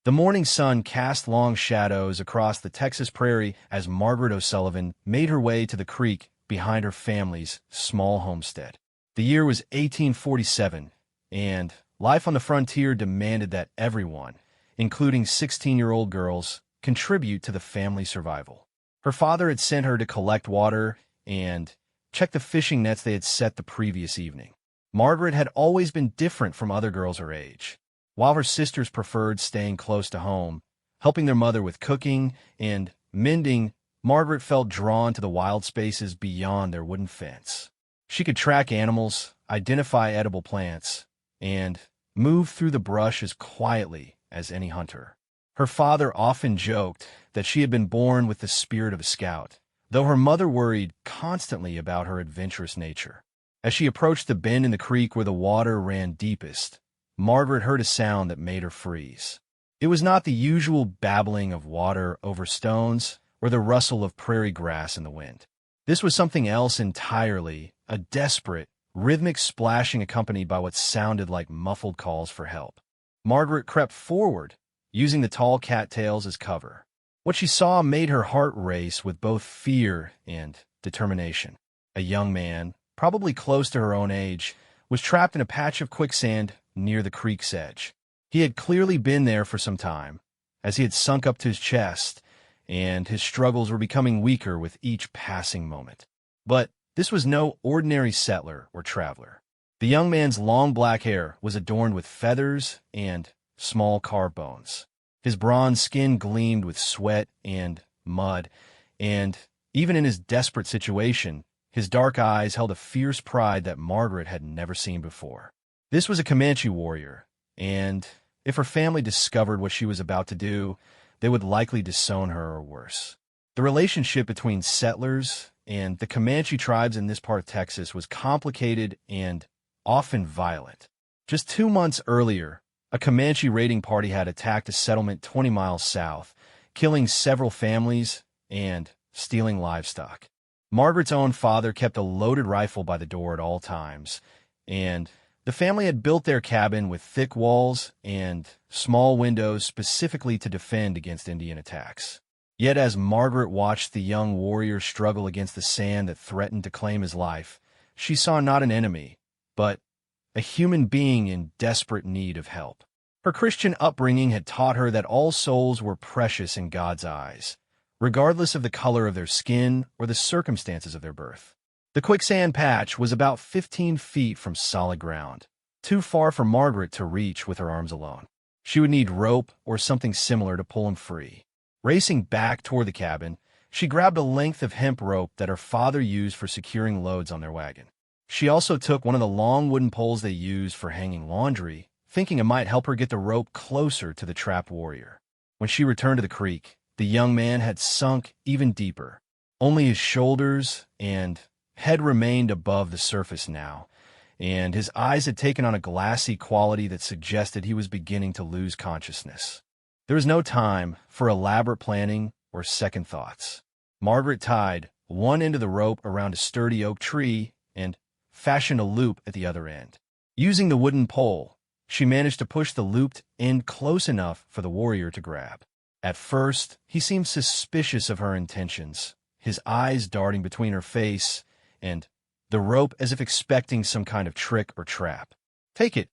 The morning sun cast long shadows across the Texas prairie as Margaret O'Sullivan made her way to the creek behind her family's small homestead. The year was 1847, and life on the frontier demanded that everyone, including 16-year-old girls, contribute to the family survival. Her father had sent her to collect water and check the fishing nets they had set the previous evening. Margaret had always been different from other girls her age. While her sisters preferred staying close to home, helping their mother with cooking and mending, Margaret felt drawn to the wild spaces beyond their wooden fence. She could track animals, identify edible plants, and move through the brush as quietly as any hunter. Her father often joked that she had been born with the spirit of a scout, though her mother worried constantly about her adventurous nature. As she approached the bend in the creek where the water ran deepest, Margaret heard a sound that made her freeze. It was not the usual babbling of water over stones or the rustle of prairie grass in the wind. This was something else entirely, a desperate, rhythmic splashing accompanied by what sounded like muffled calls for help. Margaret crept forward, using the tall cattails as cover. What she saw made her heart race with both fear and determination. A young man, probably close to her own age, was trapped in a patch of quicksand near the creek's edge. He had clearly been there for some time, as he had sunk up to his chest, and his struggles were becoming weaker with each passing moment. But this was no ordinary settler or traveler. The young man's long black hair was adorned with feathers and small carved bones. His bronze skin gleamed with sweat and mud, and even in his desperate situation, his dark eyes held a fierce pride that Margaret had never seen before. This was a Comanche warrior, and if her family discovered what she was about to do, they would likely disown her or worse. The relationship between settlers and the Comanche tribes in this part of Texas was complicated and often violent. Just 2 months earlier, a Comanche raiding party had attacked a settlement 20 miles south, killing several families and stealing livestock. Margaret's own father kept a loaded rifle by the door at all times, and the family had built their cabin with thick walls and small windows specifically to defend against Indian attacks. Yet as Margaret watched the young warrior struggle against the sand that threatened to claim his life, she saw not an enemy, but a human being in desperate need of help. Her Christian upbringing had taught her that all souls were precious in God's eyes, regardless of the color of their skin or the circumstances of their birth. The quicksand patch was about 15 feet from solid ground, too far for Margaret to reach with her arms alone. She would need rope or something similar to pull him free. Racing back toward the cabin, she grabbed a length of hemp rope that her father used for securing loads on their wagon. She also took one of the long wooden poles they used for hanging laundry, thinking it might help her get the rope closer to the trapped warrior. When she returned to the creek, the young man had sunk even deeper. Only his shoulders and head remained above the surface now, and his eyes had taken on a glassy quality that suggested he was beginning to lose consciousness. There was no time for elaborate planning or second thoughts. Margaret tied one end of the rope around a sturdy oak tree and fashioned a loop at the other end. Using the wooden pole, she managed to push the looped end close enough for the warrior to grab. At first, he seemed suspicious of her intentions, his eyes darting between her face and the rope as if expecting some kind of trick or trap. "Take it,"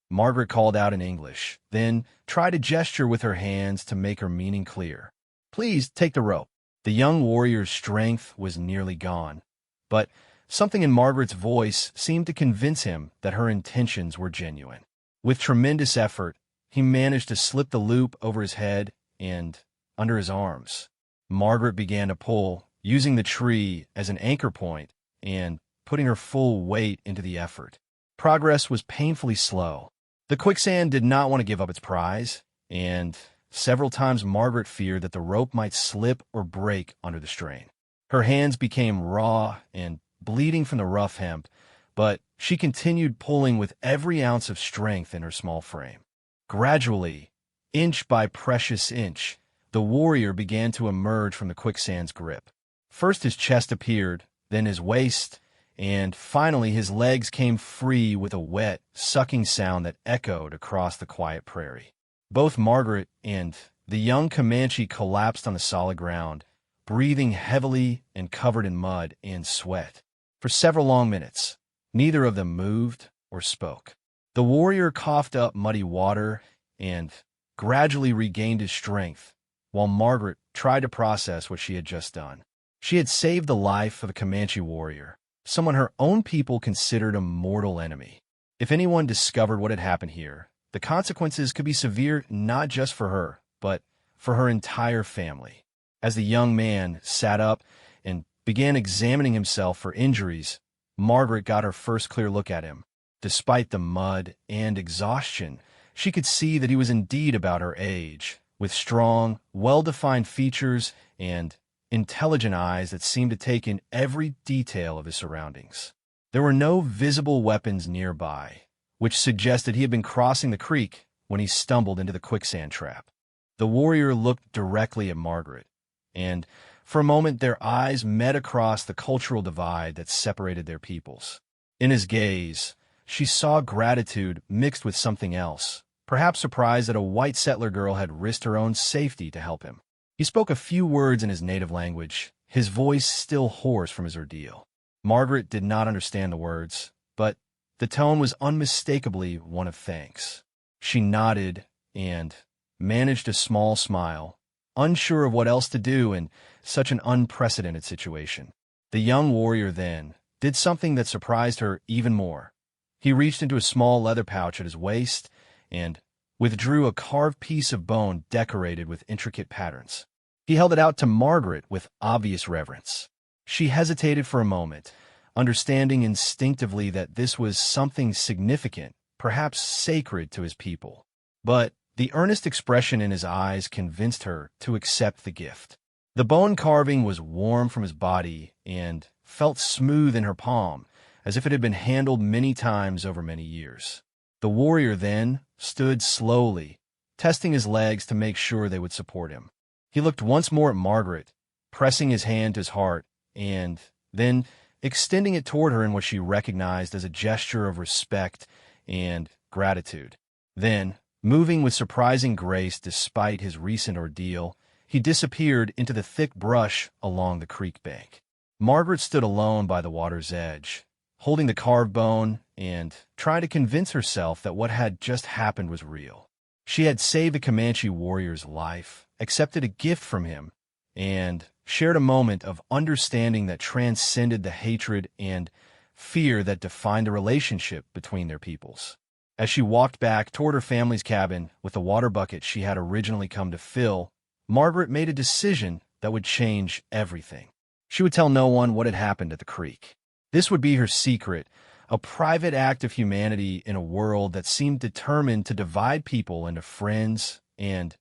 Margaret called out in English, then tried to gesture with her hands to make her meaning clear. "Please take the rope." The young warrior's strength was nearly gone, but something in Margaret's voice seemed to convince him that her intentions were genuine. With tremendous effort, he managed to slip the loop over his head and under his arms. Margaret began to pull, using the tree as an anchor point and putting her full weight into the effort. Progress was painfully slow. The quicksand did not want to give up its prize, and several times Margaret feared that the rope might slip or break under the strain. Her hands became raw and bleeding from the rough hemp, but she continued pulling with every ounce of strength in her small frame. Gradually, inch by precious inch, the warrior began to emerge from the quicksand's grip. First his chest appeared, then his waist, and finally his legs came free with a wet, sucking sound that echoed across the quiet prairie. Both Margaret and the young Comanche collapsed on the solid ground, breathing heavily and covered in mud and sweat. For several long minutes, neither of them moved or spoke. The warrior coughed up muddy water and gradually regained his strength, while Margaret tried to process what she had just done. She had saved the life of a Comanche warrior, someone her own people considered a mortal enemy. If anyone discovered what had happened here, the consequences could be severe not just for her, but for her entire family. As the young man sat up and began examining himself for injuries, Margaret got her first clear look at him. Despite the mud and exhaustion, she could see that he was indeed about her age, with strong, well-defined features and intelligent eyes that seemed to take in every detail of his surroundings. There were no visible weapons nearby, which suggested he had been crossing the creek when he stumbled into the quicksand trap. The warrior looked directly at Margaret, and for a moment their eyes met across the cultural divide that separated their peoples. In his gaze, she saw gratitude mixed with something else, perhaps surprise that a white settler girl had risked her own safety to help him. He spoke a few words in his native language, his voice still hoarse from his ordeal. Margaret did not understand the words, but the tone was unmistakably one of thanks. She nodded and managed a small smile, unsure of what else to do in such an unprecedented situation. The young warrior then did something that surprised her even more. He reached into a small leather pouch at his waist and withdrew a carved piece of bone decorated with intricate patterns. He held it out to Margaret with obvious reverence. She hesitated for a moment, understanding instinctively that this was something significant, perhaps sacred to his people. But the earnest expression in his eyes convinced her to accept the gift. The bone carving was warm from his body and felt smooth in her palm, as if it had been handled many times over many years. The warrior then stood slowly, testing his legs to make sure they would support him. He looked once more at Margaret, pressing his hand to his heart, and then extending it toward her in what she recognized as a gesture of respect and gratitude. Then, moving with surprising grace despite his recent ordeal, he disappeared into the thick brush along the creek bank. Margaret stood alone by the water's edge, holding the carved bone and trying to convince herself that what had just happened was real. She had saved a Comanche warrior's life, accepted a gift from him, and shared a moment of understanding that transcended the hatred and fear that defined the relationship between their peoples. As she walked back toward her family's cabin with the water bucket she had originally come to fill, Margaret made a decision that would change everything. She would tell no one what had happened at the creek. This would be her secret, a private act of humanity in a world that seemed determined to divide people into friends and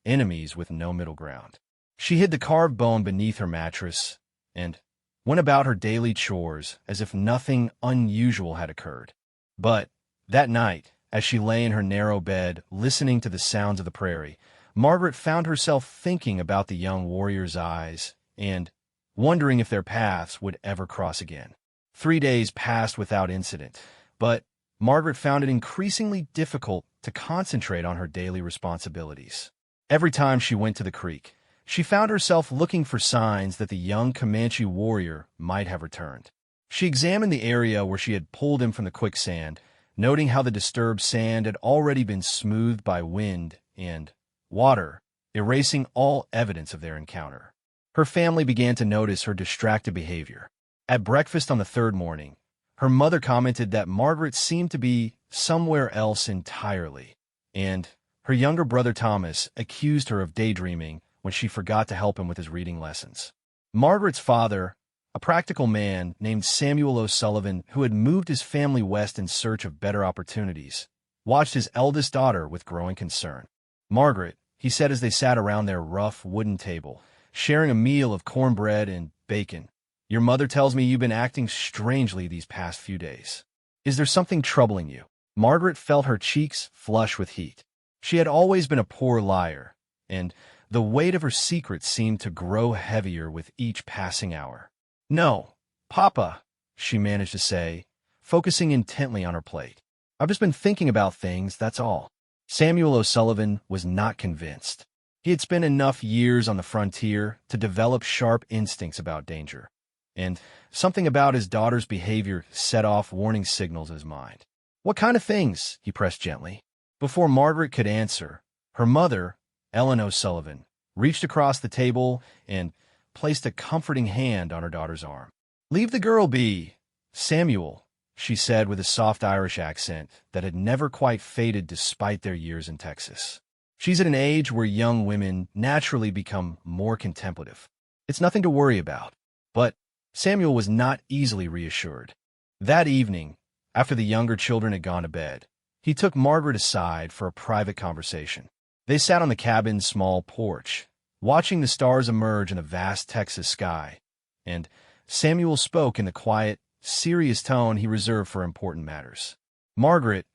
enemies with no middle ground. She hid the carved bone beneath her mattress and went about her daily chores as if nothing unusual had occurred. But that night, as she lay in her narrow bed, listening to the sounds of the prairie, Margaret found herself thinking about the young warrior's eyes and wondering if their paths would ever cross again. 3 days passed without incident, but Margaret found it increasingly difficult to concentrate on her daily responsibilities. Every time she went to the creek, she found herself looking for signs that the young Comanche warrior might have returned. She examined the area where she had pulled him from the quicksand, noting how the disturbed sand had already been smoothed by wind and water, erasing all evidence of their encounter. Her family began to notice her distracted behavior. At breakfast on the third morning, her mother commented that Margaret seemed to be somewhere else entirely, and her younger brother Thomas accused her of daydreaming when she forgot to help him with his reading lessons. Margaret's father, a practical man named Samuel O'Sullivan who had moved his family west in search of better opportunities, watched his eldest daughter with growing concern. "Margaret," he said as they sat around their rough wooden table, sharing a meal of cornbread and bacon, "your mother tells me you've been acting strangely these past few days. Is there something troubling you?" Margaret felt her cheeks flush with heat. She had always been a poor liar, and the weight of her secret seemed to grow heavier with each passing hour. "No, Papa," she managed to say, focusing intently on her plate. "I've just been thinking about things, that's all." Samuel O'Sullivan was not convinced. He had spent enough years on the frontier to develop sharp instincts about danger, and something about his daughter's behavior set off warning signals in his mind. "What kind of things?" he pressed gently. Before Margaret could answer, her mother, Ellen O'Sullivan, reached across the table and placed a comforting hand on her daughter's arm. "Leave the girl be, Samuel," she said with a soft Irish accent that had never quite faded despite their years in Texas. "She's at an age where young women naturally become more contemplative. It's nothing to worry about." But Samuel was not easily reassured. That evening, after the younger children had gone to bed, he took Margaret aside for a private conversation. They sat on the cabin's small porch, watching the stars emerge in the vast Texas sky, and Samuel spoke in the quiet, serious tone he reserved for important matters. "Margaret,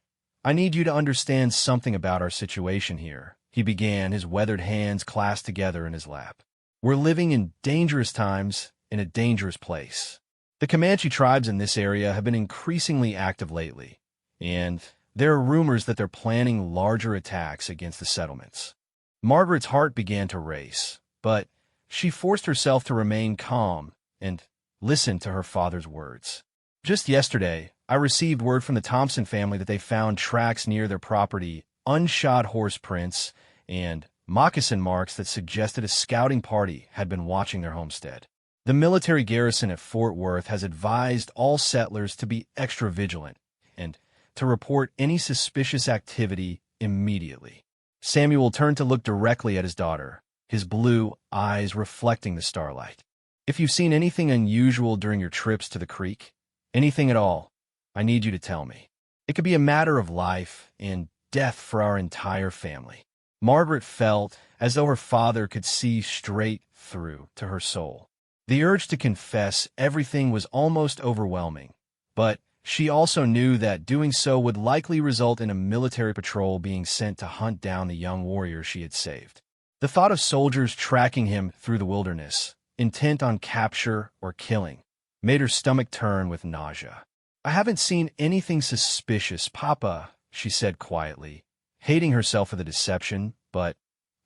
I need you to understand something about our situation here," he began, his weathered hands clasped together in his lap. "We're living in dangerous times in a dangerous place. The Comanche tribes in this area have been increasingly active lately, and there are rumors that they're planning larger attacks against the settlements." Margaret's heart began to race, but she forced herself to remain calm and listen to her father's words. "Just yesterday, I received word from the Thompson family that they found tracks near their property, unshod horse prints, and moccasin marks that suggested a scouting party had been watching their homestead. The military garrison at Fort Worth has advised all settlers to be extra vigilant and to report any suspicious activity immediately." Samuel turned to look directly at his daughter, his blue eyes reflecting the starlight. "If you've seen anything unusual during your trips to the creek, anything at all, I need you to tell me. It could be a matter of life and death for our entire family." Margaret felt as though her father could see straight through to her soul. The urge to confess everything was almost overwhelming, but she also knew that doing so would likely result in a military patrol being sent to hunt down the young warrior she had saved. The thought of soldiers tracking him through the wilderness, intent on capture or killing, made her stomach turn with nausea. "I haven't seen anything suspicious, Papa," she said quietly, hating herself for the deception, but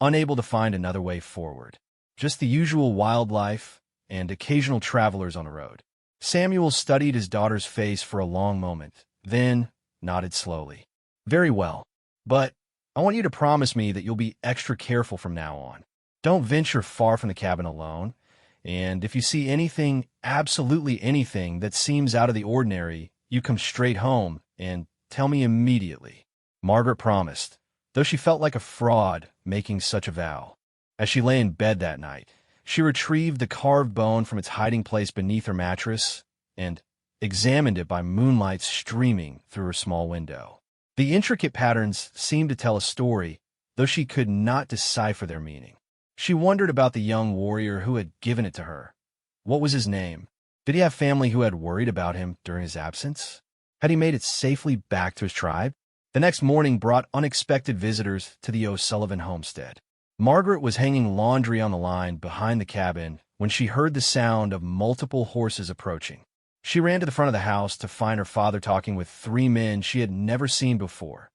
unable to find another way forward. "Just the usual wildlife and occasional travelers on the road." Samuel studied his daughter's face for a long moment, then nodded slowly. "Very well, but I want you to promise me that you'll be extra careful from now on. Don't venture far from the cabin alone, and if you see anything, absolutely anything, that seems out of the ordinary, you come straight home and tell me immediately." Margaret promised, though she felt like a fraud making such a vow. As she lay in bed that night, she retrieved the carved bone from its hiding place beneath her mattress and examined it by moonlight streaming through her small window. The intricate patterns seemed to tell a story, though she could not decipher their meaning. She wondered about the young warrior who had given it to her. What was his name? Did he have family who had worried about him during his absence? Had he made it safely back to his tribe? The next morning brought unexpected visitors to the O'Sullivan homestead. Margaret was hanging laundry on the line behind the cabin when she heard the sound of multiple horses approaching. She ran to the front of the house to find her father talking with three men she had never seen before: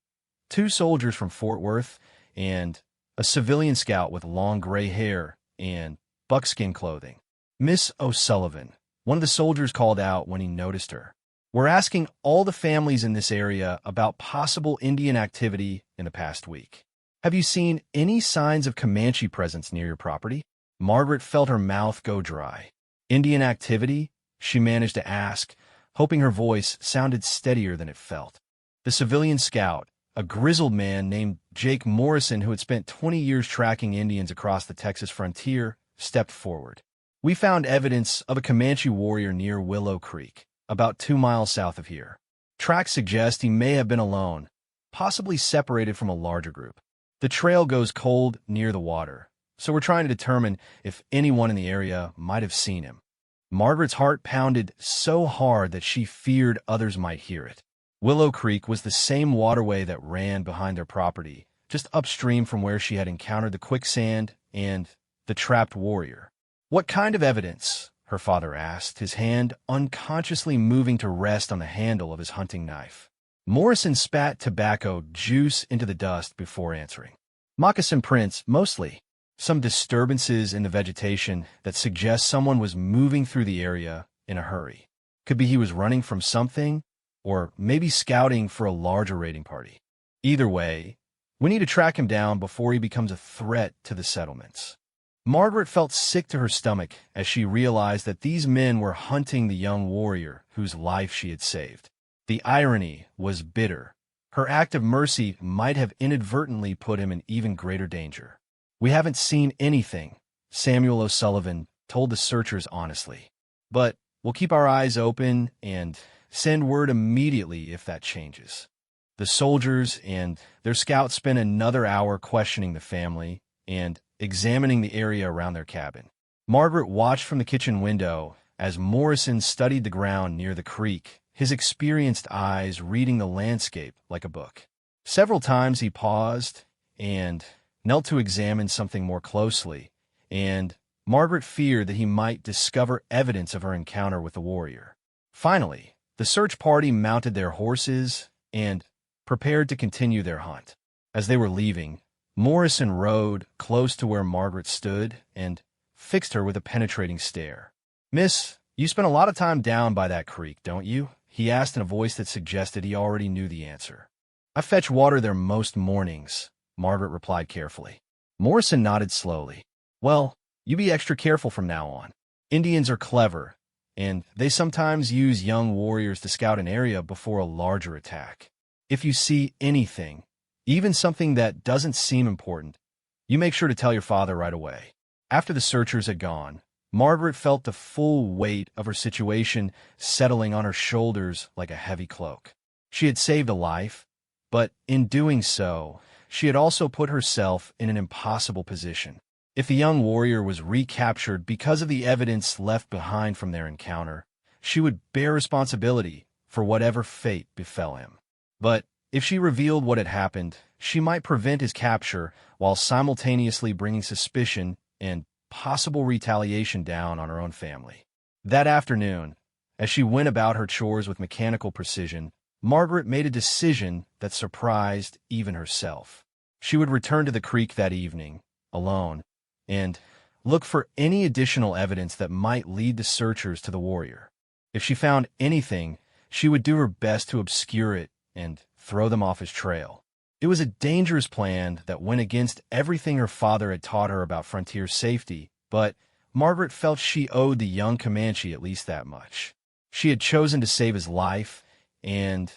two soldiers from Fort Worth and a civilian scout with long gray hair and buckskin clothing. "Miss O'Sullivan," one of the soldiers called out when he noticed her. "We're asking all the families in this area about possible Indian activity in the past week. Have you seen any signs of Comanche presence near your property?" Margaret felt her mouth go dry. "Indian activity?" she managed to ask, hoping her voice sounded steadier than it felt. The civilian scout, a grizzled man named Jake Morrison who had spent 20 years tracking Indians across the Texas frontier, stepped forward. "We found evidence of a Comanche warrior near Willow Creek, about 2 miles south of here. Tracks suggest he may have been alone, possibly separated from a larger group. The trail goes cold near the water, so we're trying to determine if anyone in the area might have seen him." Margaret's heart pounded so hard that she feared others might hear it. Willow Creek was the same waterway that ran behind their property, just upstream from where she had encountered the Quicksand and the trapped warrior. "What kind of evidence?" her father asked, his hand unconsciously moving to rest on the handle of his hunting knife. Morrison spat tobacco juice into the dust before answering. Moccasin prints, mostly. Some disturbances in the vegetation that suggest someone was moving through the area in a hurry. Could be he was running from something, or maybe scouting for a larger raiding party. Either way, we need to track him down before he becomes a threat to the settlements. Margaret felt sick to her stomach as she realized that these men were hunting the young warrior whose life she had saved. The irony was bitter. Her act of mercy might have inadvertently put him in even greater danger. "We haven't seen anything," Samuel O'Sullivan told the searchers honestly. "But we'll keep our eyes open and send word immediately if that changes." The soldiers and their scouts spent another hour questioning the family and examining the area around their cabin. Margaret watched from the kitchen window as Morrison studied the ground near the creek, his experienced eyes reading the landscape like a book. Several times he paused and knelt to examine something more closely, and Margaret feared that he might discover evidence of her encounter with the warrior. Finally, the search party mounted their horses and prepared to continue their hunt. As they were leaving, Morrison rode close to where Margaret stood and fixed her with a penetrating stare. "Miss, you spend a lot of time down by that creek, don't you?" he asked in a voice that suggested he already knew the answer. "I fetch water there most mornings," Margaret replied carefully. Morrison nodded slowly. "Well, you be extra careful from now on. Indians are clever, and they sometimes use young warriors to scout an area before a larger attack. If you see anything, even something that doesn't seem important, you make sure to tell your father right away." After the searchers had gone, Margaret felt the full weight of her situation settling on her shoulders like a heavy cloak. She had saved a life, but in doing so, she had also put herself in an impossible position. If the young warrior was recaptured because of the evidence left behind from their encounter, she would bear responsibility for whatever fate befell him. But if she revealed what had happened, she might prevent his capture while simultaneously bringing suspicion and possible retaliation down on her own family. That afternoon, as she went about her chores with mechanical precision, Margaret made a decision that surprised even herself. She would return to the creek that evening, alone, and look for any additional evidence that might lead the searchers to the warrior. If she found anything, she would do her best to obscure it and throw them off his trail. It was a dangerous plan that went against everything her father had taught her about frontier safety, but Margaret felt she owed the young Comanche at least that much. She had chosen to save his life, and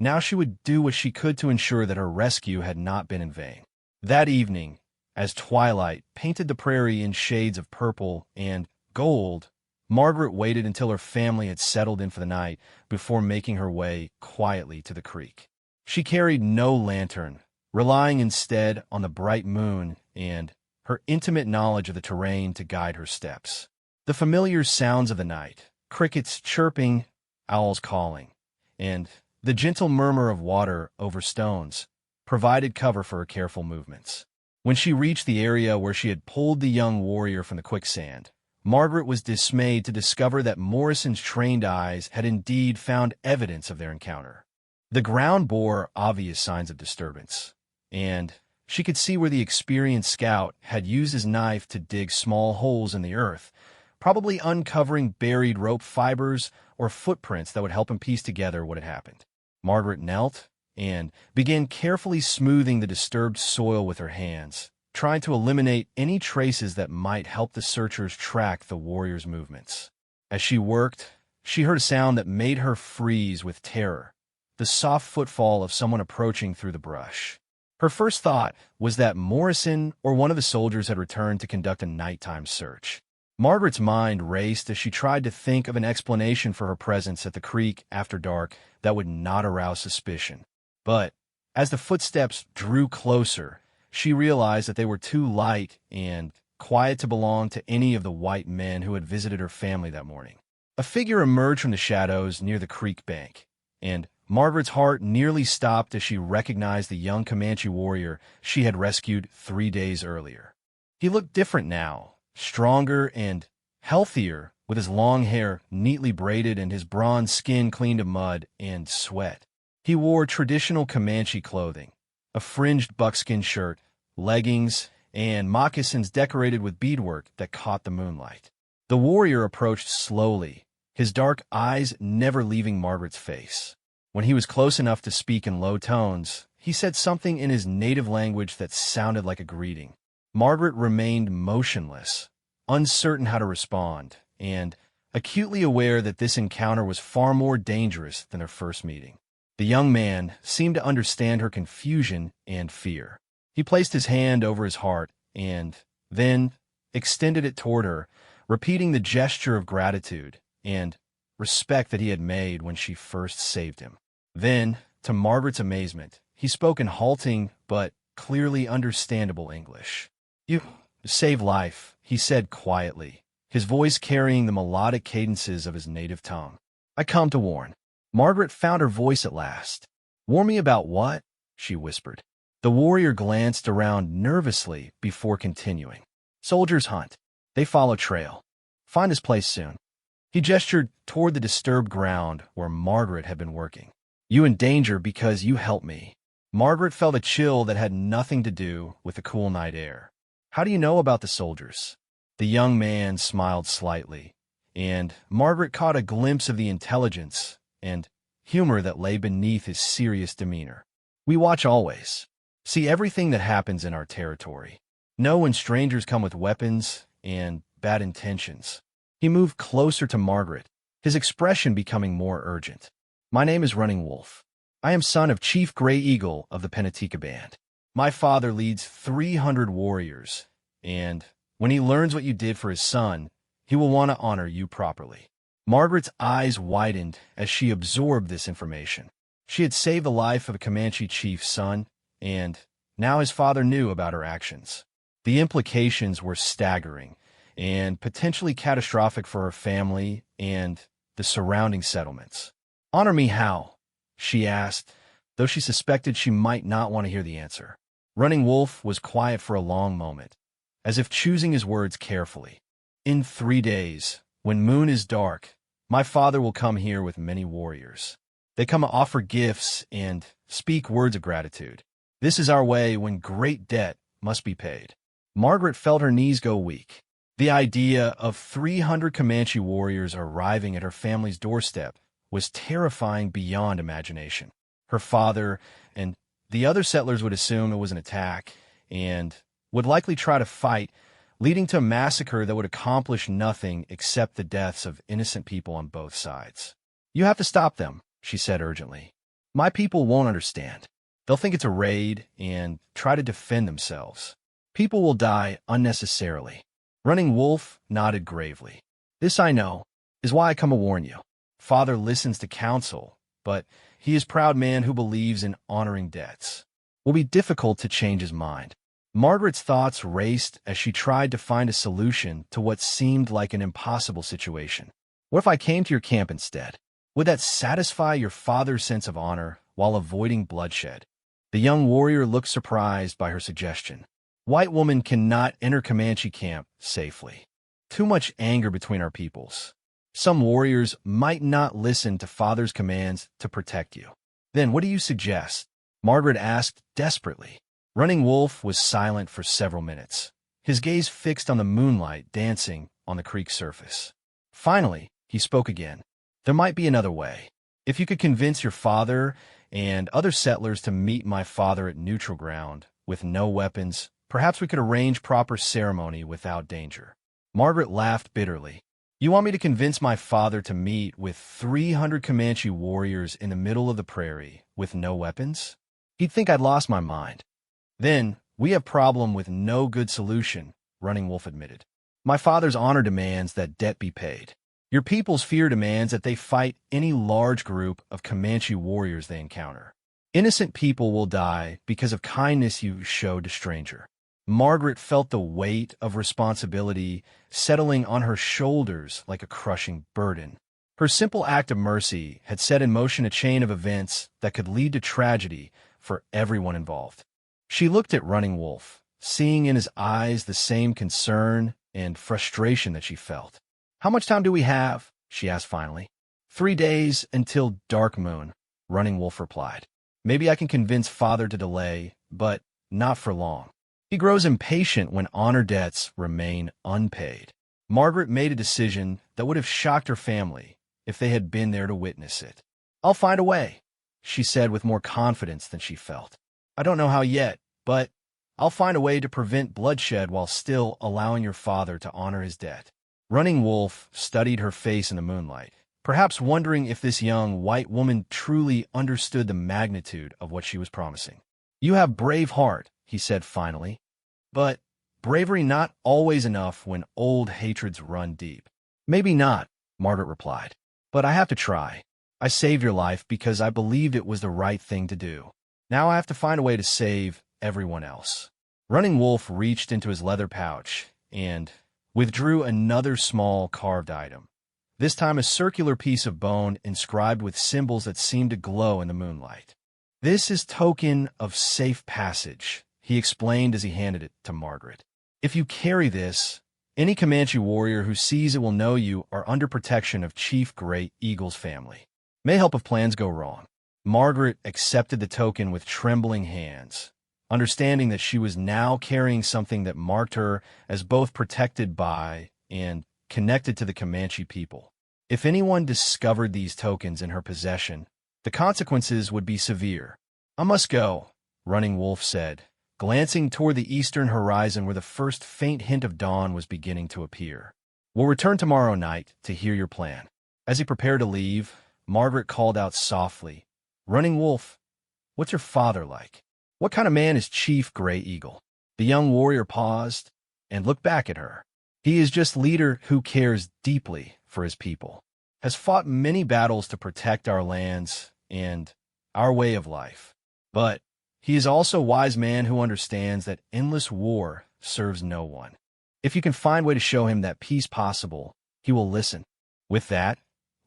now she would do what she could to ensure that her rescue had not been in vain. That evening, as twilight painted the prairie in shades of purple and gold, Margaret waited until her family had settled in for the night before making her way quietly to the creek. She carried no lantern, relying instead on the bright moon and her intimate knowledge of the terrain to guide her steps. The familiar sounds of the night, crickets chirping, owls calling, and the gentle murmur of water over stones, provided cover for her careful movements. When she reached the area where she had pulled the young warrior from the quicksand, Margaret was dismayed to discover that Morrison's trained eyes had indeed found evidence of their encounter. The ground bore obvious signs of disturbance, and she could see where the experienced scout had used his knife to dig small holes in the earth, probably uncovering buried rope fibers or footprints that would help him piece together what had happened. Margaret knelt and began carefully smoothing the disturbed soil with her hands, trying to eliminate any traces that might help the searchers track the warrior's movements. As she worked, she heard a sound that made her freeze with terror, the soft footfall of someone approaching through the brush. Her first thought was that Morrison or one of the soldiers had returned to conduct a nighttime search. Margaret's mind raced as she tried to think of an explanation for her presence at the creek after dark that would not arouse suspicion. But as the footsteps drew closer, she realized that they were too light and quiet to belong to any of the white men who had visited her family that morning. A figure emerged from the shadows near the creek bank, and Margaret's heart nearly stopped as she recognized the young Comanche warrior she had rescued 3 days earlier. He looked different now, stronger and healthier, with his long hair neatly braided and his bronze skin clean of mud and sweat. He wore traditional Comanche clothing, a fringed buckskin shirt, leggings, and moccasins decorated with beadwork that caught the moonlight. The warrior approached slowly, his dark eyes never leaving Margaret's face. When he was close enough to speak in low tones, he said something in his native language that sounded like a greeting. Margaret remained motionless, uncertain how to respond, and acutely aware that this encounter was far more dangerous than their first meeting. The young man seemed to understand her confusion and fear. He placed his hand over his heart and then extended it toward her, repeating the gesture of gratitude and respect that he had made when she first saved him. Then, to Margaret's amazement, he spoke in halting but clearly understandable English. "You save life," he said quietly, his voice carrying the melodic cadences of his native tongue. "I come to warn." Margaret found her voice at last. "Warn me about what?" she whispered. The warrior glanced around nervously before continuing. "Soldiers hunt. They follow trail. Find his place soon." He gestured toward the disturbed ground where Margaret had been working. "You in danger because you helped me." Margaret felt a chill that had nothing to do with the cool night air. "How do you know about the soldiers?" The young man smiled slightly, and Margaret caught a glimpse of the intelligence and humor that lay beneath his serious demeanor. "We watch always. See everything that happens in our territory. Know when strangers come with weapons and bad intentions." He moved closer to Margaret, his expression becoming more urgent. "My name is Running Wolf. I am son of Chief Gray Eagle of the Pennatica Band. My father leads 300 warriors, and when he learns what you did for his son, he will want to honor you properly." Margaret's eyes widened as she absorbed this information. She had saved the life of a Comanche chief's son, and now his father knew about her actions. The implications were staggering and potentially catastrophic for her family and the surrounding settlements. "Honor me how?" she asked, though she suspected she might not want to hear the answer. Running Wolf was quiet for a long moment, as if choosing his words carefully. "In 3 days, when moon is dark, my father will come here with many warriors. They come to offer gifts and speak words of gratitude. This is our way when great debt must be paid." Margaret felt her knees go weak. The idea of 300 Comanche warriors arriving at her family's doorstep was terrifying beyond imagination. Her father and the other settlers would assume it was an attack and would likely try to fight, leading to a massacre that would accomplish nothing except the deaths of innocent people on both sides. "You have to stop them," she said urgently. "My people won't understand. They'll think it's a raid and try to defend themselves. People will die unnecessarily." Running Wolf nodded gravely. "This I know is why I come to warn you. Father listens to counsel, but he is a proud man who believes in honoring debts. It will be difficult to change his mind." Margaret's thoughts raced as she tried to find a solution to what seemed like an impossible situation. "What if I came to your camp instead? Would that satisfy your father's sense of honor while avoiding bloodshed?" The young warrior looked surprised by her suggestion. "White woman cannot enter Comanche camp safely. Too much anger between our peoples. Some warriors might not listen to father's commands to protect you." "Then what do you suggest?" Margaret asked desperately. Running Wolf was silent for several minutes, his gaze fixed on the moonlight dancing on the creek's surface. Finally, he spoke again. "There might be another way. If you could convince your father and other settlers to meet my father at neutral ground with no weapons, perhaps we could arrange proper ceremony without danger." Margaret laughed bitterly. "You want me to convince my father to meet with 300 Comanche warriors in the middle of the prairie with no weapons? He'd think I'd lost my mind." "Then we have problem with no good solution," Running Wolf admitted. "My father's honor demands that debt be paid. Your people's fear demands that they fight any large group of Comanche warriors they encounter. Innocent people will die because of kindness you showed to stranger." Margaret felt the weight of responsibility settling on her shoulders like a crushing burden. Her simple act of mercy had set in motion a chain of events that could lead to tragedy for everyone involved. She looked at Running Wolf, seeing in his eyes the same concern and frustration that she felt. "How much time do we have?" she asked finally. 3 days until dark moon. Running Wolf replied. Maybe I can convince father to delay, but not for long. He grows impatient when honor debts remain unpaid. Margaret made a decision that would have shocked her family if they had been there to witness it. I'll find a way, she said with more confidence than she felt. I don't know how yet, but I'll find a way to prevent bloodshed while still allowing your father to honor his debt. Running Wolf studied her face in the moonlight, perhaps wondering if this young white woman truly understood the magnitude of what she was promising. You have brave heart, he said finally, but bravery not always enough when old hatreds run deep. Maybe not, Margaret replied, but I have to try. I saved your life because I believed it was the right thing to do. Now I have to find a way to save everyone else. Running Wolf reached into his leather pouch and withdrew another small carved item, this time a circular piece of bone inscribed with symbols that seemed to glow in the moonlight. This is token of safe passage, he explained as he handed it to Margaret. If you carry this, any Comanche warrior who sees it will know you are under protection of Chief Gray Eagle's family. May help if plans go wrong. Margaret accepted the token with trembling hands, understanding that she was now carrying something that marked her as both protected by and connected to the Comanche people. If anyone discovered these tokens in her possession, the consequences would be severe. I must go, Running Wolf said, glancing toward the eastern horizon where the first faint hint of dawn was beginning to appear. We'll return tomorrow night to hear your plan. As he prepared to leave, Margaret called out softly, Running Wolf, what's your father like? What kind of man is Chief Gray Eagle? The young warrior paused and looked back at her. He is just leader who cares deeply for his people, has fought many battles to protect our lands and our way of life. But he is also a wise man who understands that endless war serves no one. If you can find a way to show him that peace possible, he will listen. With that,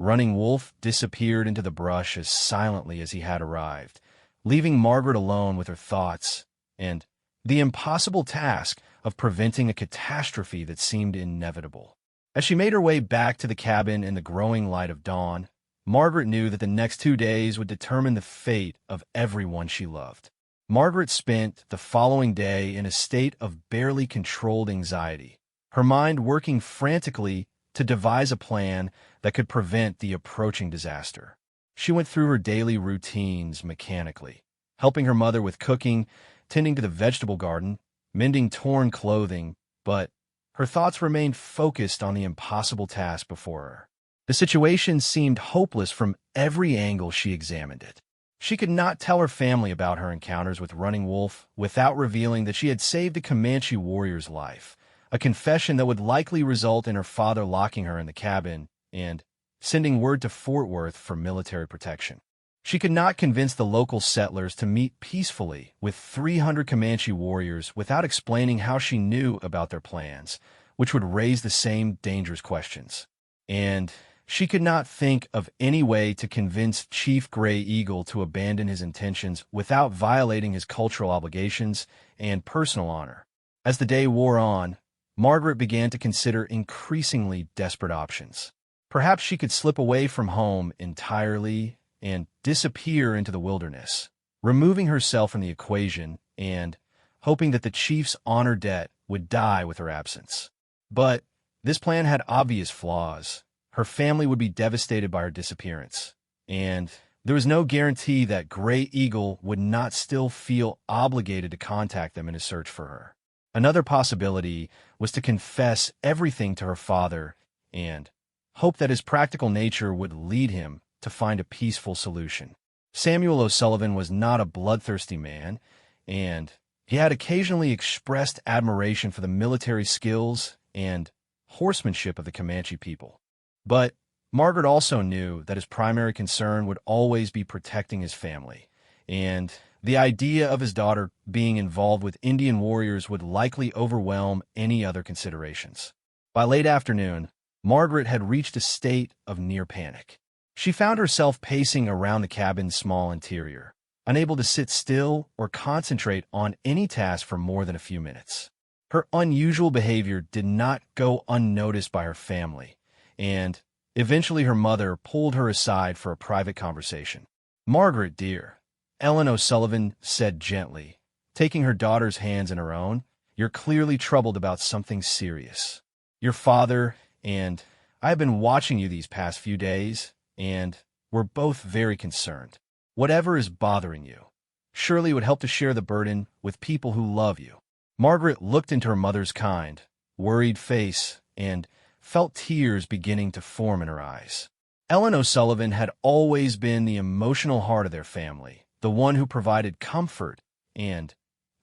Running Wolf disappeared into the brush as silently as he had arrived, leaving Margaret alone with her thoughts and the impossible task of preventing a catastrophe that seemed inevitable. As she made her way back to the cabin in the growing light of dawn, Margaret knew that the next 2 days would determine the fate of everyone she loved. Margaret spent the following day in a state of barely controlled anxiety, her mind working frantically to devise a plan that could prevent the approaching disaster. She went through her daily routines mechanically, helping her mother with cooking, tending to the vegetable garden, mending torn clothing, but her thoughts remained focused on the impossible task before her. The situation seemed hopeless from every angle she examined it. She could not tell her family about her encounters with Running Wolf without revealing that she had saved a Comanche warrior's life, a confession that would likely result in her father locking her in the cabin and sending word to Fort Worth for military protection. She could not convince the local settlers to meet peacefully with 300 Comanche warriors without explaining how she knew about their plans, which would raise the same dangerous questions. And she could not think of any way to convince Chief Gray Eagle to abandon his intentions without violating his cultural obligations and personal honor. As the day wore on, Margaret began to consider increasingly desperate options. Perhaps she could slip away from home entirely and disappear into the wilderness, removing herself from the equation and hoping that the chief's honor debt would die with her absence. But this plan had obvious flaws. Her family would be devastated by her disappearance, and there was no guarantee that Gray Eagle would not still feel obligated to contact them in his search for her. Another possibility was to confess everything to her father and hope that his practical nature would lead him to find a peaceful solution. Samuel O'Sullivan was not a bloodthirsty man, and he had occasionally expressed admiration for the military skills and horsemanship of the Comanche people. But Margaret also knew that his primary concern would always be protecting his family, and the idea of his daughter being involved with Indian warriors would likely overwhelm any other considerations. By late afternoon, Margaret had reached a state of near panic. She found herself pacing around the cabin's small interior, unable to sit still or concentrate on any task for more than a few minutes. Her unusual behavior did not go unnoticed by her family, and eventually her mother pulled her aside for a private conversation. "Margaret, dear," Ellen O'Sullivan said gently, taking her daughter's hands in her own, "you're clearly troubled about something serious. Your father and I have been watching you these past few days, and we're both very concerned. Whatever is bothering you, surely it would help to share the burden with people who love you." Margaret looked into her mother's kind, worried face and felt tears beginning to form in her eyes. Ellen O'Sullivan had always been the emotional heart of their family, the one who provided comfort and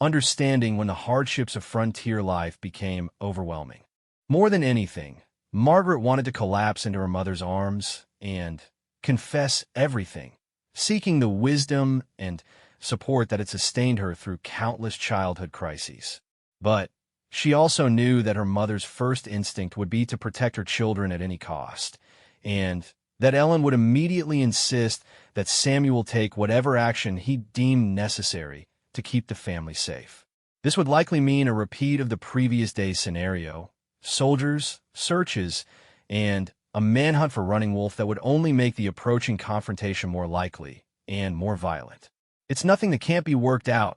understanding when the hardships of frontier life became overwhelming. More than anything, Margaret wanted to collapse into her mother's arms and confess everything, seeking the wisdom and support that had sustained her through countless childhood crises. But she also knew that her mother's first instinct would be to protect her children at any cost, and that Ellen would immediately insist that Samuel take whatever action he deemed necessary to keep the family safe. This would likely mean a repeat of the previous day's scenario: soldiers, searches, and a manhunt for Running Wolf that would only make the approaching confrontation more likely and more violent. "It's nothing that can't be worked out,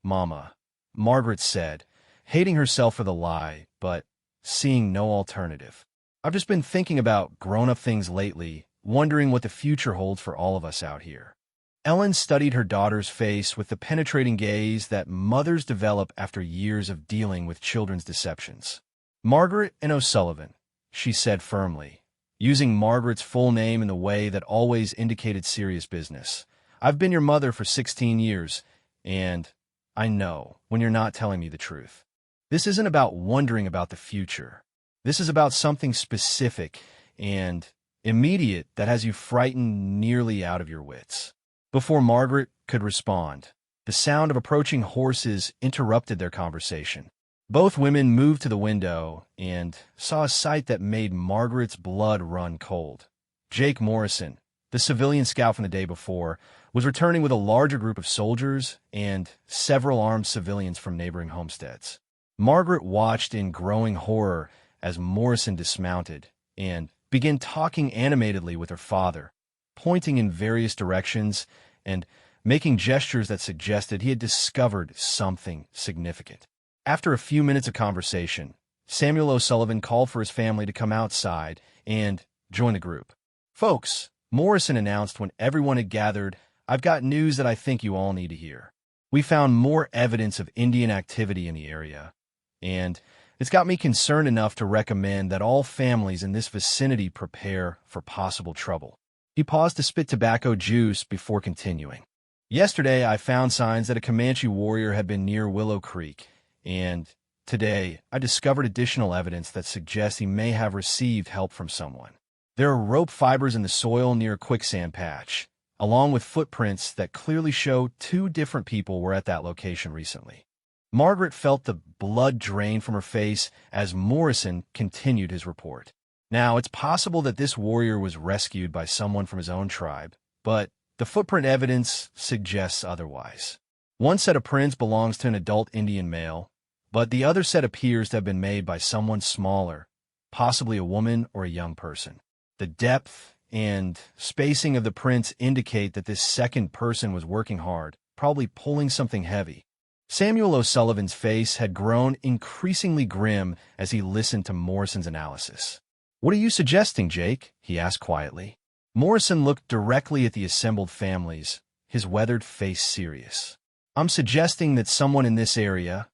Mama," Margaret said, hating herself for the lie, but seeing no alternative. "I've just been thinking about grown-up things lately, wondering what the future holds for all of us out here." Ellen studied her daughter's face with the penetrating gaze that mothers develop after years of dealing with children's deceptions. "Margaret and O'Sullivan," she said firmly, using Margaret's full name in the way that always indicated serious business. "I've been your mother for 16 years, and I know when you're not telling me the truth. This isn't about wondering about the future. This is about something specific and immediate that has you frightened nearly out of your wits." Before Margaret could respond, the sound of approaching horses interrupted their conversation. Both women moved to the window and saw a sight that made Margaret's blood run cold. Jake Morrison, the civilian scout from the day before, was returning with a larger group of soldiers and several armed civilians from neighboring homesteads. Margaret watched in growing horror as Morrison dismounted and began talking animatedly with her father, pointing in various directions and making gestures that suggested he had discovered something significant. After a few minutes of conversation, Samuel O'Sullivan called for his family to come outside and join the group. "Folks," Morrison announced when everyone had gathered, "I've got news that I think you all need to hear. We found more evidence of Indian activity in the area, and it's got me concerned enough to recommend that all families in this vicinity prepare for possible trouble." He paused to spit tobacco juice before continuing. "Yesterday, I found signs that a Comanche warrior had been near Willow Creek, and today, I discovered additional evidence that suggests he may have received help from someone. There are rope fibers in the soil near a quicksand patch, along with footprints that clearly show two different people were at that location recently." Margaret felt the blood drain from her face as Morrison continued his report. Now, it's possible that this warrior was rescued by someone from his own tribe, but the footprint evidence suggests otherwise. One set of prints belongs to an adult Indian male, but the other set appears to have been made by someone smaller, possibly a woman or a young person. The depth and spacing of the prints indicate that this second person was working hard, probably pulling something heavy. Samuel O'Sullivan's face had grown increasingly grim as he listened to Morrison's analysis. "What are you suggesting, Jake?" he asked quietly. Morrison looked directly at the assembled families, his weathered face serious. "I'm suggesting that someone in this area,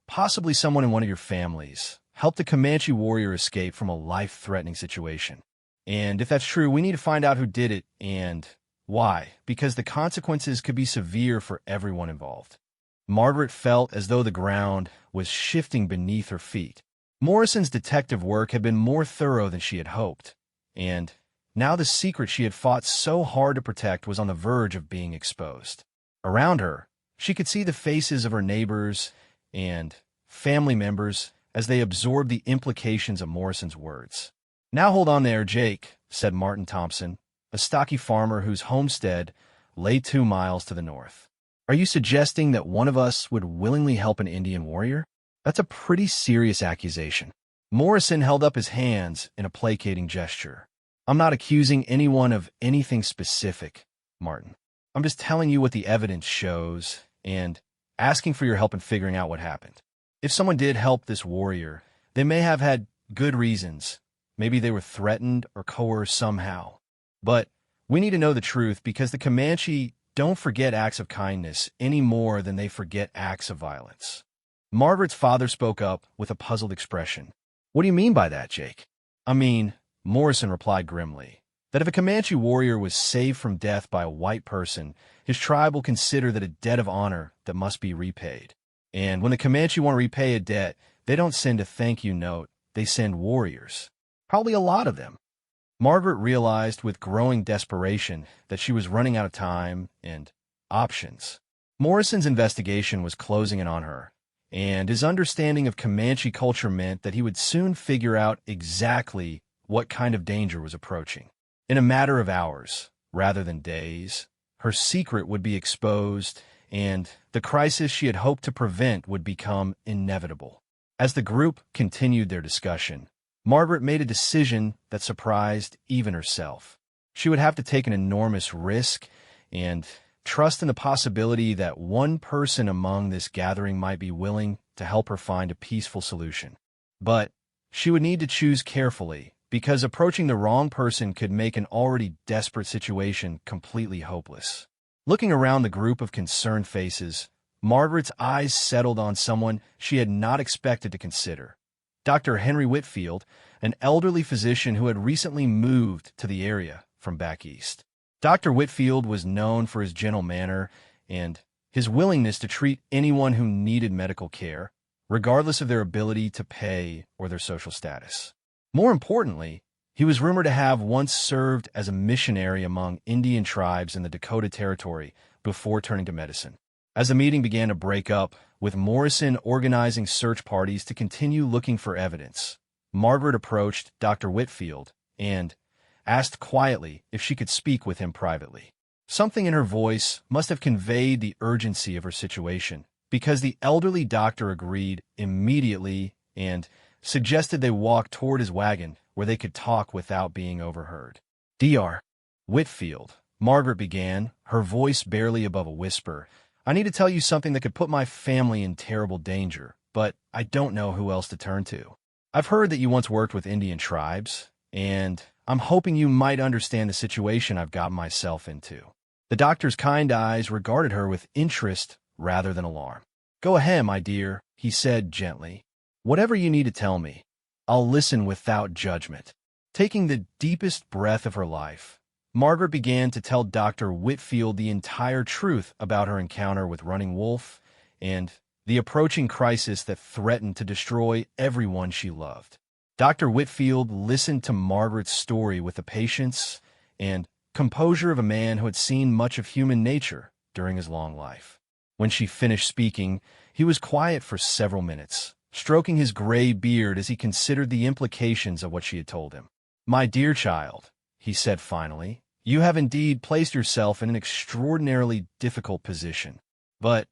possibly someone in one of your families, helped a Comanche warrior escape from a life-threatening situation. And if that's true, we need to find out who did it and why, because the consequences could be severe for everyone involved." Margaret felt as though the ground was shifting beneath her feet. Morrison's detective work had been more thorough than she had hoped, and now the secret she had fought so hard to protect was on the verge of being exposed. Around her, she could see the faces of her neighbors and family members as they absorbed the implications of Morrison's words. "Now hold on there, Jake," said Martin Thompson, a stocky farmer whose homestead lay 2 miles to the north. "Are you suggesting that one of us would willingly help an Indian warrior? That's a pretty serious accusation." Morrison held up his hands in a placating gesture. "I'm not accusing anyone of anything specific, Martin. I'm just telling you what the evidence shows and asking for your help in figuring out what happened. If someone did help this warrior, they may have had good reasons. Maybe they were threatened or coerced somehow. But we need to know the truth because the Comanche don't forget acts of kindness any more than they forget acts of violence. Margaret's father spoke up with a puzzled expression. What do you mean by that, Jake? I mean, Morrison replied grimly, that if a Comanche warrior was saved from death by a white person, his tribe will consider that a debt of honor that must be repaid. And when the Comanche want to repay a debt, they don't send a thank you note, they send warriors. Probably a lot of them. Margaret realized with growing desperation that she was running out of time and options. Morrison's investigation was closing in on her, and his understanding of Comanche culture meant that he would soon figure out exactly what kind of danger was approaching. In a matter of hours, rather than days, her secret would be exposed, and the crisis she had hoped to prevent would become inevitable. As the group continued their discussion, Margaret made a decision that surprised even herself. She would have to take an enormous risk and trust in the possibility that one person among this gathering might be willing to help her find a peaceful solution. But she would need to choose carefully, because approaching the wrong person could make an already desperate situation completely hopeless. Looking around the group of concerned faces, Margaret's eyes settled on someone she had not expected to consider. Dr. Henry Whitfield, an elderly physician who had recently moved to the area from back east. Dr. Whitfield was known for his gentle manner and his willingness to treat anyone who needed medical care, regardless of their ability to pay or their social status. More importantly, he was rumored to have once served as a missionary among Indian tribes in the Dakota Territory before turning to medicine. As the meeting began to break up, with Morrison organizing search parties to continue looking for evidence, Margaret approached Dr. Whitfield and asked quietly if she could speak with him privately. Something in her voice must have conveyed the urgency of her situation, because the elderly doctor agreed immediately and suggested they walk toward his wagon where they could talk without being overheard. Dr. Whitfield, Margaret began, her voice barely above a whisper, I need to tell you something that could put my family in terrible danger, but I don't know who else to turn to. I've heard that you once worked with Indian tribes, and I'm hoping you might understand the situation I've gotten myself into. The doctor's kind eyes regarded her with interest rather than alarm. Go ahead, my dear, he said gently. Whatever you need to tell me, I'll listen without judgment. Taking the deepest breath of her life, Margaret began to tell Dr. Whitfield the entire truth about her encounter with Running Wolf and the approaching crisis that threatened to destroy everyone she loved. Dr. Whitfield listened to Margaret's story with the patience and composure of a man who had seen much of human nature during his long life. When she finished speaking, he was quiet for several minutes, stroking his gray beard as he considered the implications of what she had told him. My dear child, he said finally, you have indeed placed yourself in an extraordinarily difficult position. But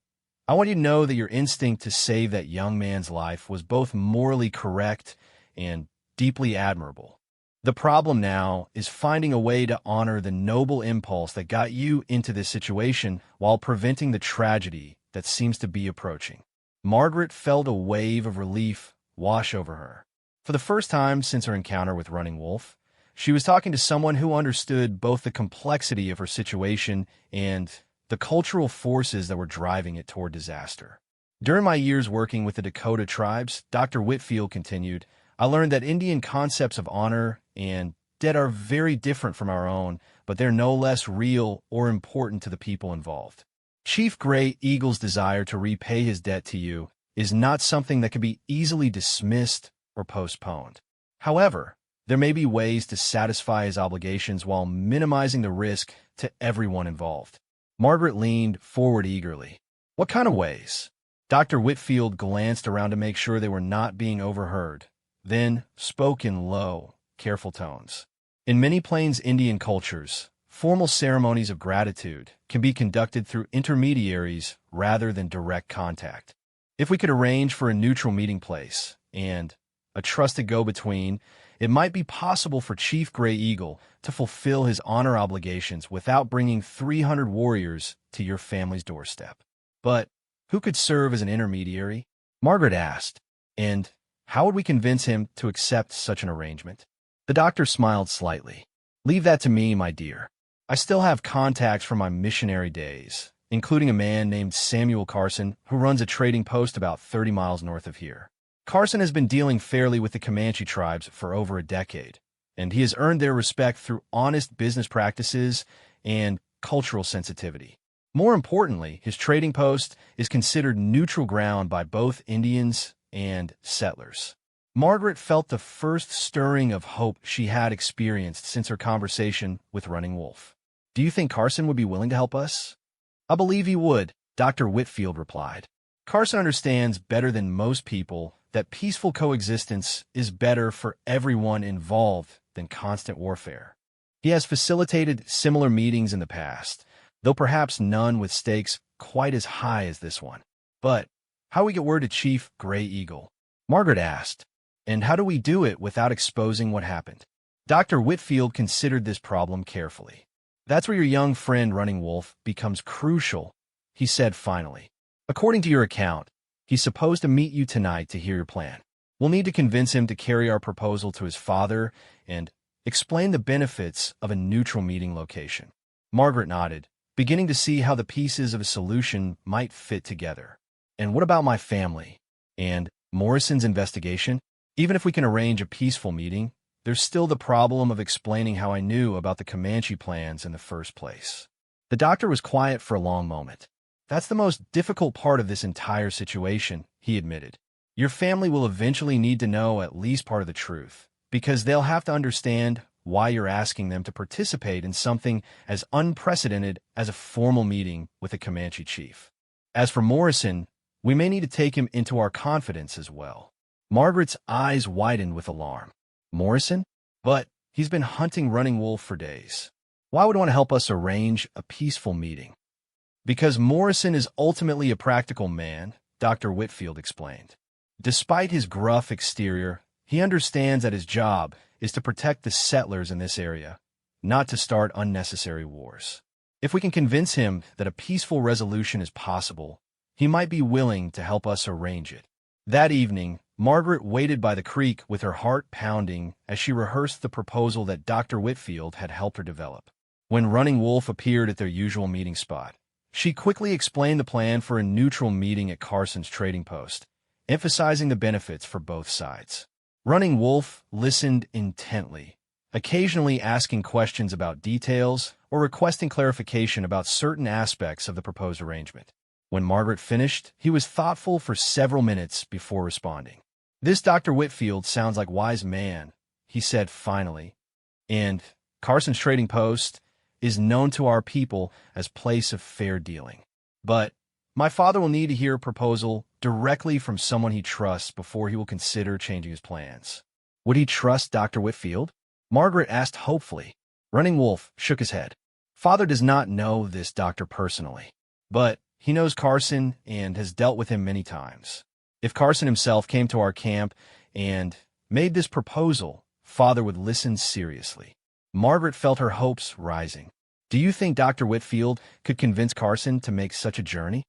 I want you to know that your instinct to save that young man's life was both morally correct and deeply admirable. The problem now is finding a way to honor the noble impulse that got you into this situation while preventing the tragedy that seems to be approaching. Margaret felt a wave of relief wash over her. For the first time since her encounter with Running Wolf, she was talking to someone who understood both the complexity of her situation and the cultural forces that were driving it toward disaster. During my years working with the Dakota tribes, Dr. Whitfield continued, I learned that Indian concepts of honor and debt are very different from our own, but they're no less real or important to the people involved. Chief Gray Eagle's desire to repay his debt to you is not something that can be easily dismissed or postponed. However, there may be ways to satisfy his obligations while minimizing the risk to everyone involved. Margaret leaned forward eagerly. What kind of ways? Dr. Whitfield glanced around to make sure they were not being overheard, then spoke in low, careful tones. In many Plains Indian cultures, formal ceremonies of gratitude can be conducted through intermediaries rather than direct contact. If we could arrange for a neutral meeting place and a trusted go-between, it might be possible for Chief Gray Eagle to fulfill his honor obligations without bringing 300 warriors to your family's doorstep. But who could serve as an intermediary? Margaret asked. And how would we convince him to accept such an arrangement? The doctor smiled slightly. Leave that to me, my dear. I still have contacts from my missionary days, including a man named Samuel Carson who runs a trading post about 30 miles north of here. Carson has been dealing fairly with the Comanche tribes for over a decade, and he has earned their respect through honest business practices and cultural sensitivity. More importantly, his trading post is considered neutral ground by both Indians and settlers. Margaret felt the first stirring of hope she had experienced since her conversation with Running Wolf. Do you think Carson would be willing to help us? I believe he would, Dr. Whitfield replied. Carson understands better than most people that peaceful coexistence is better for everyone involved than constant warfare. He has facilitated similar meetings in the past, though perhaps none with stakes quite as high as this one. But how do we get word to Chief Gray Eagle? Margaret asked. And how do we do it without exposing what happened? Dr. Whitfield considered this problem carefully. That's where your young friend Running Wolf becomes crucial, he said finally. According to your account, he's supposed to meet you tonight to hear your plan. We'll need to convince him to carry our proposal to his father and explain the benefits of a neutral meeting location. Margaret nodded, beginning to see how the pieces of a solution might fit together. And what about my family? And Morrison's investigation? Even if we can arrange a peaceful meeting, there's still the problem of explaining how I knew about the Comanche plans in the first place. The doctor was quiet for a long moment. That's the most difficult part of this entire situation, he admitted. Your family will eventually need to know at least part of the truth, because they'll have to understand why you're asking them to participate in something as unprecedented as a formal meeting with a Comanche chief. As for Morrison, we may need to take him into our confidence as well. Margaret's eyes widened with alarm. Morrison? But he's been hunting Running Wolf for days. Why would he want to help us arrange a peaceful meeting? Because Morrison is ultimately a practical man, Dr. Whitfield explained. Despite his gruff exterior, he understands that his job is to protect the settlers in this area, not to start unnecessary wars. If we can convince him that a peaceful resolution is possible, he might be willing to help us arrange it. That evening, Margaret waited by the creek with her heart pounding as she rehearsed the proposal that Dr. Whitfield had helped her develop. When Running Wolf appeared at their usual meeting spot, she quickly explained the plan for a neutral meeting at Carson's trading post, emphasizing the benefits for both sides. Running Wolf listened intently, occasionally asking questions about details or requesting clarification about certain aspects of the proposed arrangement. When Margaret finished, he was thoughtful for several minutes before responding. This Dr. Whitfield sounds like a wise man, he said finally, and Carson's trading post is known to our people as place of fair dealing. But my father will need to hear a proposal directly from someone he trusts before he will consider changing his plans. Would he trust Dr. Whitfield? Margaret asked hopefully. Running Wolf shook his head. Father does not know this doctor personally, but he knows Carson and has dealt with him many times. If Carson himself came to our camp and made this proposal, Father would listen seriously. Margaret felt her hopes rising. Do you think Dr. Whitfield could convince Carson to make such a journey?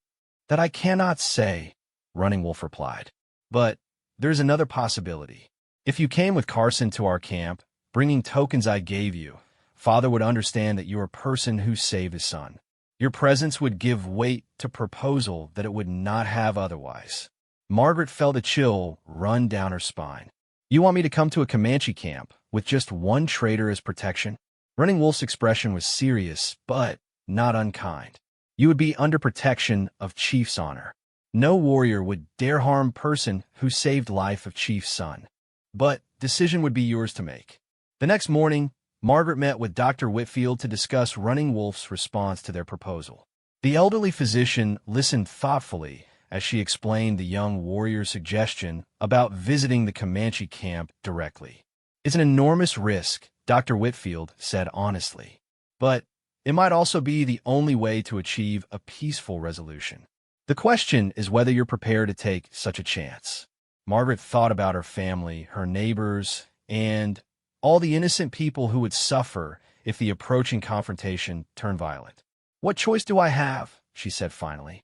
That I cannot say, Running Wolf replied. But there's another possibility. If you came with Carson to our camp, bringing tokens I gave you, Father would understand that you're a person who saved his son. Your presence would give weight to proposal that it would not have otherwise. Margaret felt a chill run down her spine. You want me to come to a Comanche camp with just one trader as protection? Running Wolf's expression was serious, but not unkind. You would be under protection of Chief's honor. No warrior would dare harm person who saved life of Chief's son. But decision would be yours to make. The next morning, Margaret met with Dr. Whitfield to discuss Running Wolf's response to their proposal. The elderly physician listened thoughtfully as she explained the young warrior's suggestion about visiting the Comanche camp directly. It's an enormous risk, Dr. Whitfield said honestly, but it might also be the only way to achieve a peaceful resolution. The question is whether you're prepared to take such a chance. Margaret thought about her family, her neighbors, and all the innocent people who would suffer if the approaching confrontation turned violent. "What choice do I have?" she said finally.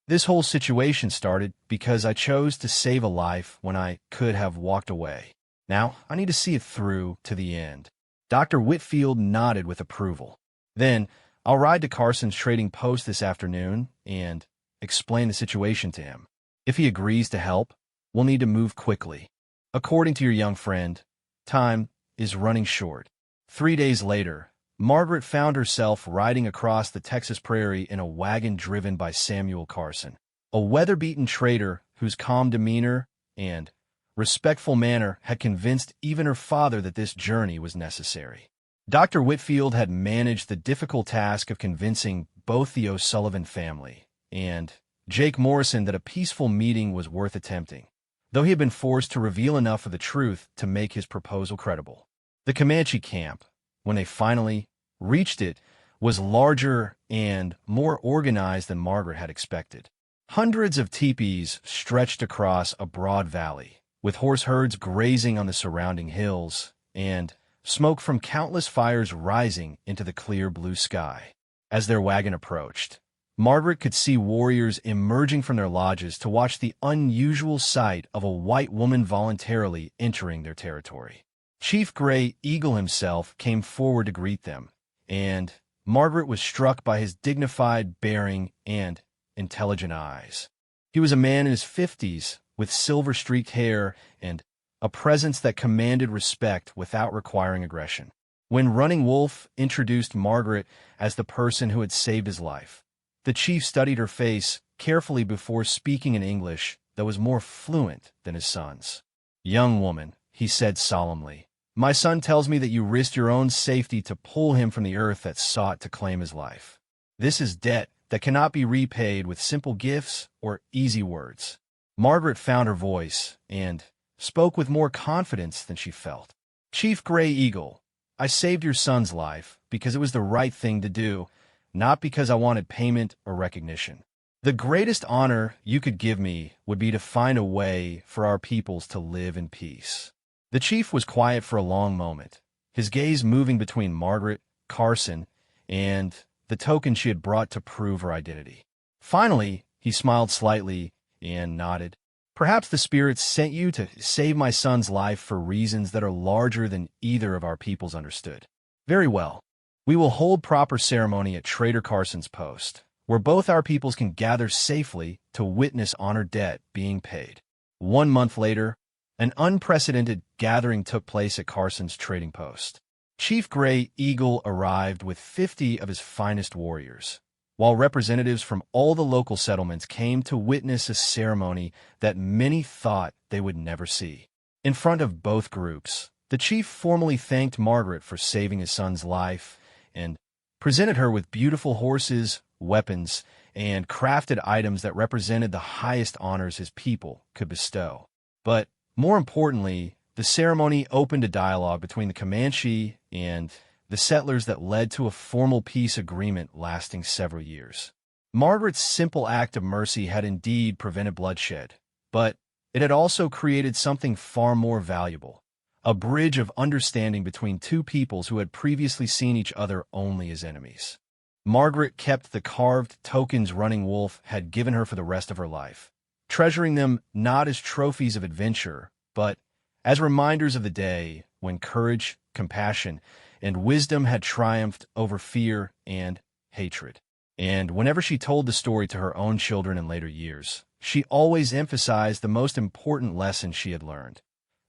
"This whole situation started because I chose to save a life when I could have walked away. Now, I need to see it through to the end." Dr. Whitfield nodded with approval. "Then, I'll ride to Carson's trading post this afternoon and explain the situation to him. If he agrees to help, we'll need to move quickly. According to your young friend, time is running short." 3 days later, Margaret found herself riding across the Texas prairie in a wagon driven by Samuel Carson, a weather-beaten trader whose calm demeanor and respectful manner had convinced even her father that this journey was necessary. Dr. Whitfield had managed the difficult task of convincing both the O'Sullivan family and Jake Morrison that a peaceful meeting was worth attempting, though he had been forced to reveal enough of the truth to make his proposal credible. The Comanche camp, when they finally reached it, was larger and more organized than Margaret had expected. Hundreds of teepees stretched across a broad valley, with horse herds grazing on the surrounding hills, and smoke from countless fires rising into the clear blue sky. As their wagon approached, Margaret could see warriors emerging from their lodges to watch the unusual sight of a white woman voluntarily entering their territory. Chief Gray Eagle himself came forward to greet them, and Margaret was struck by his dignified bearing and intelligent eyes. He was a man in his 50s, with silver-streaked hair and a presence that commanded respect without requiring aggression. When Running Wolf introduced Margaret as the person who had saved his life, the chief studied her face carefully before speaking in English that was more fluent than his son's. "Young woman," he said solemnly, "my son tells me that you risked your own safety to pull him from the earth that sought to claim his life. This is debt that cannot be repaid with simple gifts or easy words." Margaret found her voice and spoke with more confidence than she felt. "Chief Gray Eagle, I saved your son's life because it was the right thing to do, not because I wanted payment or recognition. The greatest honor you could give me would be to find a way for our peoples to live in peace." The chief was quiet for a long moment, his gaze moving between Margaret, Carson, and the token she had brought to prove her identity. Finally, he smiled slightly and nodded. "Perhaps the spirits sent you to save my son's life for reasons that are larger than either of our peoples understood. Very well. We will hold proper ceremony at Trader Carson's post, where both our peoples can gather safely to witness honor debt being paid." 1 month later, an unprecedented gathering took place at Carson's trading post. Chief Gray Eagle arrived with 50 of his finest warriors, while representatives from all the local settlements came to witness a ceremony that many thought they would never see. In front of both groups, the chief formally thanked Margaret for saving his son's life and presented her with beautiful horses, weapons, and crafted items that represented the highest honors his people could bestow. But more importantly, the ceremony opened a dialogue between the Comanche and the settlers that led to a formal peace agreement lasting several years. Margaret's simple act of mercy had indeed prevented bloodshed, but it had also created something far more valuable, a bridge of understanding between two peoples who had previously seen each other only as enemies. Margaret kept the carved tokens Running Wolf had given her for the rest of her life, treasuring them not as trophies of adventure, but as reminders of the day when courage, compassion, and wisdom had triumphed over fear and hatred. And whenever she told the story to her own children in later years, she always emphasized the most important lesson she had learned,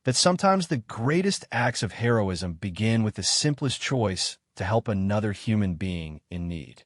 that sometimes the greatest acts of heroism begin with the simplest choice to help another human being in need.